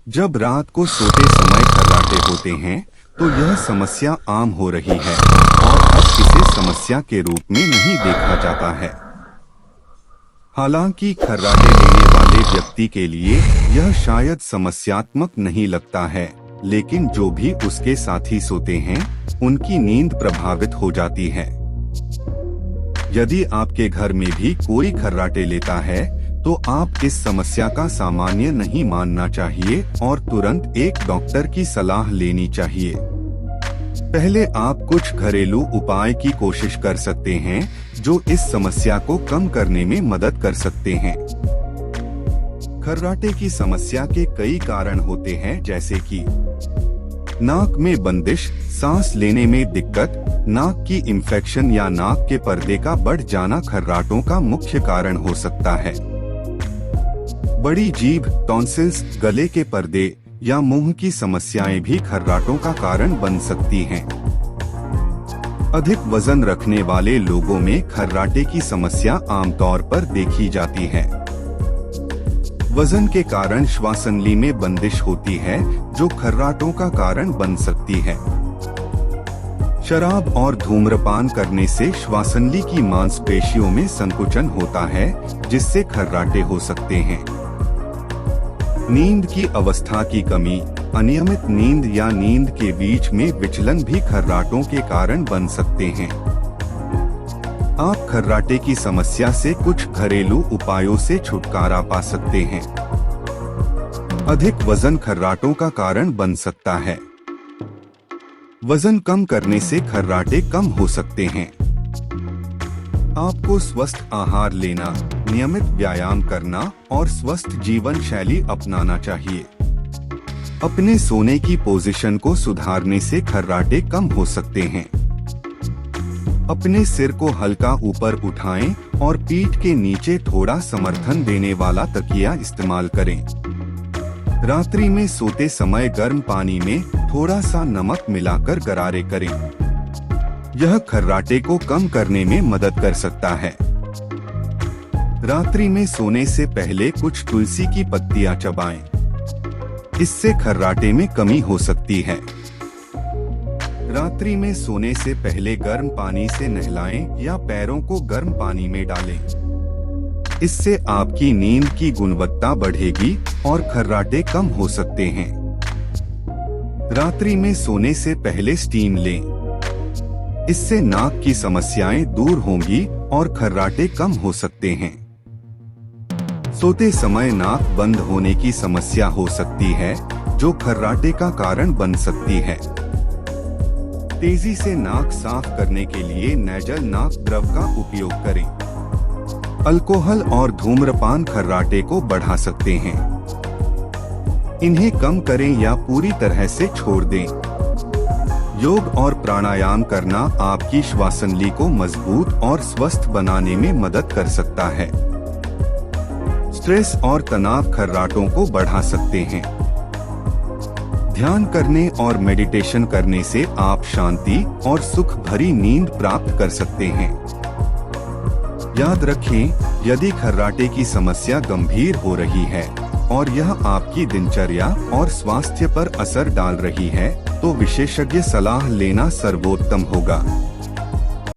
जब रात को सोते समय खर्राटे होते हैं तो यह समस्या आम हो रही है और अब इसे समस्या के रूप में नहीं देखा जाता है। हालांकि खर्राटे लेने वाले व्यक्ति के लिए यह शायद समस्यात्मक नहीं लगता है, लेकिन जो भी उसके साथी सोते हैं उनकी नींद प्रभावित हो जाती है। यदि आपके घर में भी कोई खर्राटे लेता है तो आप इस समस्या का सामान्य नहीं मानना चाहिए और तुरंत एक डॉक्टर की सलाह लेनी चाहिए। पहले आप कुछ घरेलू उपाय की कोशिश कर सकते हैं जो इस समस्या को कम करने में मदद कर सकते हैं। खर्राटे की समस्या के कई कारण होते हैं, जैसे कि नाक में बंदिश, सांस लेने में दिक्कत, नाक की इंफेक्शन या नाक के पर्दे का बढ़ जाना खर्राटों का मुख्य कारण हो सकता है। बड़ी जीभ, टॉन्सिल्स, गले के पर्दे या मुंह की समस्याएं भी खर्राटों का कारण बन सकती हैं। अधिक वजन रखने वाले लोगों में खर्राटे की समस्या आमतौर पर देखी जाती है। वजन के कारण श्वासनली में बंदिश होती है जो खर्राटों का कारण बन सकती है। शराब और धूम्रपान करने से श्वासनली की मांसपेशियों में संकुचन होता है जिससे खर्राटे हो सकते हैं। नींद की अवस्था की कमी, अनियमित नींद या नींद के बीच में विचलन भी खर्राटों के कारण बन सकते हैं। आप खर्राटे की समस्या से कुछ घरेलू उपायों से छुटकारा पा सकते हैं। अधिक वजन खर्राटों का कारण बन सकता है। वजन कम करने से खर्राटे कम हो सकते हैं। आपको स्वस्थ आहार लेना, नियमित व्यायाम करना और स्वस्थ जीवन शैली अपनाना चाहिए। अपने सोने की पोजीशन को सुधारने से खर्राटे कम हो सकते हैं। अपने सिर को हल्का ऊपर उठाएं और पीठ के नीचे थोड़ा समर्थन देने वाला तकिया इस्तेमाल करें। रात्रि में सोते समय गर्म पानी में थोड़ा सा नमक मिलाकर गरारे करें। यह खर्राटे को कम करने में मदद कर सकता है। रात्रि में सोने से पहले कुछ तुलसी की पत्तियां चबाएं। इससे खर्राटे में कमी हो सकती है। रात्रि में सोने से पहले गर्म पानी से नहलाएं या पैरों को गर्म पानी में डालें। इससे आपकी नींद की गुणवत्ता बढ़ेगी और खर्राटे कम हो सकते हैं। रात्रि में सोने से पहले स्टीम लें। इससे नाक की समस्याएं दूर होंगी और खर्राटे कम हो सकते हैं। सोते समय नाक बंद होने की समस्या हो सकती है जो खर्राटे का कारण बन सकती है। तेजी से नाक साफ करने के लिए नेजल नाक द्रव का उपयोग करें। अल्कोहल और धूम्रपान खर्राटे को बढ़ा सकते हैं। इन्हें कम करें या पूरी तरह से छोड़ दें। योग और प्राणायाम करना आपकी श्वासनली को मजबूत और स्वस्थ बनाने में मदद कर सकता है। स्ट्रेस और तनाव खर्राटों को बढ़ा सकते हैं। ध्यान करने और मेडिटेशन करने से आप शांति और सुख भरी नींद प्राप्त कर सकते हैं। याद रखें, यदि खर्राटे की समस्या गंभीर हो रही है और यह आपकी दिनचर्या और स्वास्थ्य पर असर डाल रही है तो विशेषज्ञ सलाह लेना सर्वोत्तम होगा।